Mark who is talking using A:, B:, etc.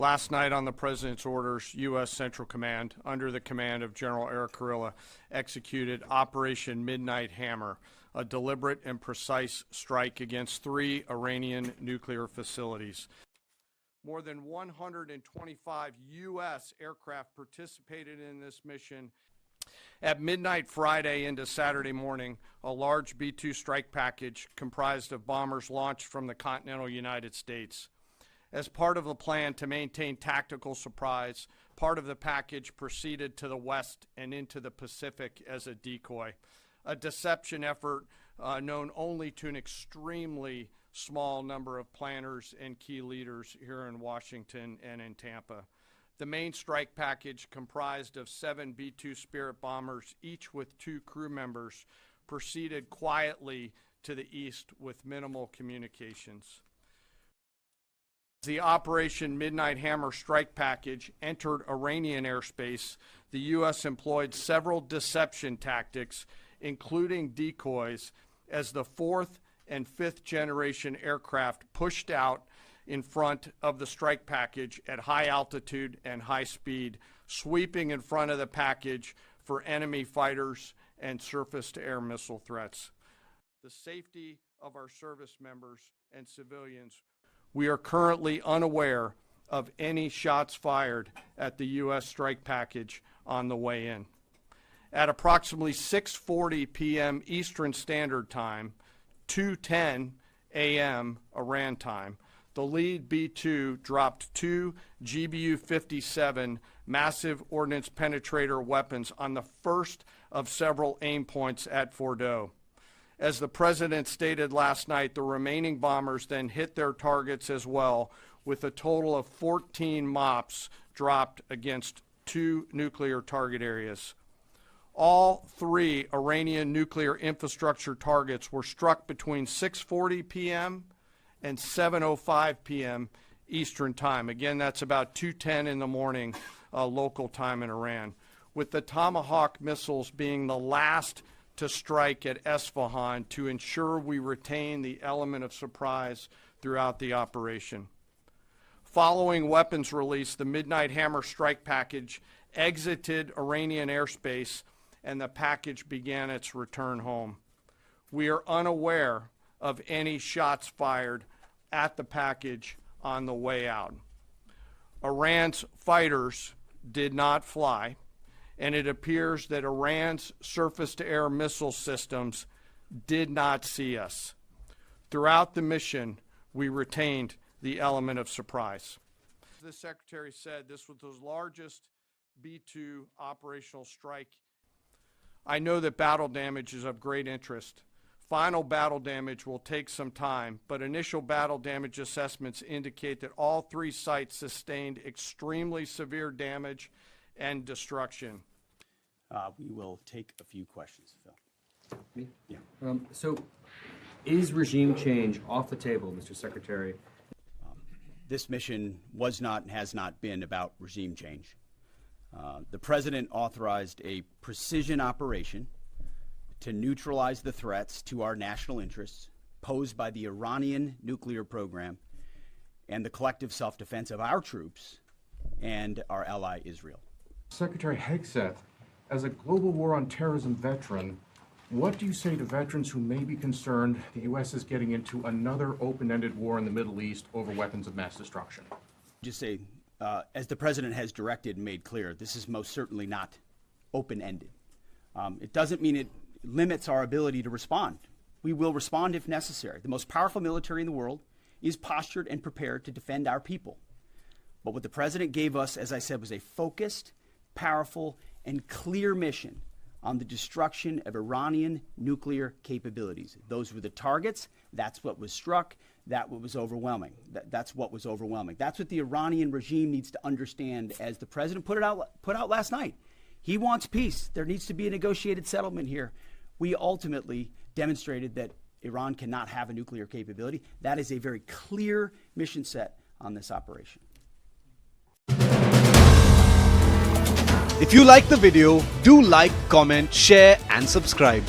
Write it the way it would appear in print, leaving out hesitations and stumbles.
A: Last night, on the President's orders, U.S. Central Command, under the command of General Eric Kurilla, executed Operation Midnight Hammer, a deliberate and precise strike against 3 Iranian nuclear facilities. More than 125 U.S. aircraft participated in this mission. At midnight Friday into Saturday morning, a large B-2 strike package comprised of bombers launched from the continental United States. As part of the plan to maintain tactical surprise, part of the package proceeded to the west and into the Pacific as a decoy, a deception effort known only to an extremely small number of planners and key leaders here in Washington and in Tampa. The main strike package, comprised of 7 B-2 Spirit bombers, each with 2 crew members, proceeded quietly to the east with minimal communications. The Operation Midnight Hammer strike package entered Iranian airspace. The U.S. employed several deception tactics, including decoys, as the 4th and 5th generation aircraft pushed out in front of the strike package at high altitude and high speed, sweeping in front of the package for enemy fighters and surface-to-air missile threats. The safety of our service members and civilians. We are currently unaware of any shots fired at the U.S. strike package on the way in. At approximately 6:40 p.m. Eastern Standard Time, 2:10 a.m. Iran time, the lead B-2 dropped 2 GBU-57 massive ordnance penetrator weapons on the first of several aim points at Fordo. As the President stated last night, the remaining bombers then hit their targets as well, with a total of 14 MOPs dropped against 2 nuclear target areas. All 3 Iranian nuclear infrastructure targets were struck between 6:40 p.m. and 7:05 p.m. Eastern Time. Again, that's about 2:10 in the morning local time in Iran, with the Tomahawk missiles being the last to strike at Esfahan to ensure we retain the element of surprise throughout the operation. Following weapons release, the Midnight Hammer strike package exited Iranian airspace and the package began its return home. We are unaware of any shots fired at the package on the way out. Iran's fighters did not fly, and it appears that Iran's surface-to-air missile systems did not see us. Throughout the mission, we retained the element of surprise. As the Secretary said, this was the largest B-2 operational strike. I know that battle damage is of great interest. Final battle damage will take some time, but initial battle damage assessments indicate that all 3 sites sustained extremely severe damage and destruction.
B: We will take a few questions, Phil.
C: Me?
B: Yeah.
C: So, is regime change off the table, Mr. Secretary?
B: This mission was not and has not been about regime change. The President authorized a precision operation to neutralize the threats to our national interests posed by the Iranian nuclear program and the collective self-defense of our troops and our ally Israel.
D: Secretary Hegseth, as a global war on terrorism veteran, what do you say to veterans who may be concerned the U.S. is getting into another open-ended war in the Middle East over weapons of mass destruction?
B: Just say, as the President has directed and made clear, this is most certainly not open-ended. It doesn't mean it limits our ability to respond. We will respond if necessary. The most powerful military in the world is postured and prepared to defend our people. But what the President gave us, as I said, was a focused, powerful, and clear mission on the destruction of Iranian nuclear capabilities. Those were the targets. That's what was struck. That's what was overwhelming. That's what was overwhelming. That's what the Iranian regime needs to understand, as the President put out last night. He wants peace. There needs to be a negotiated settlement here. We ultimately demonstrated that Iran cannot have a nuclear capability. That is a very clear mission set on this operation.
E: If you like the video, do like, comment, share and subscribe.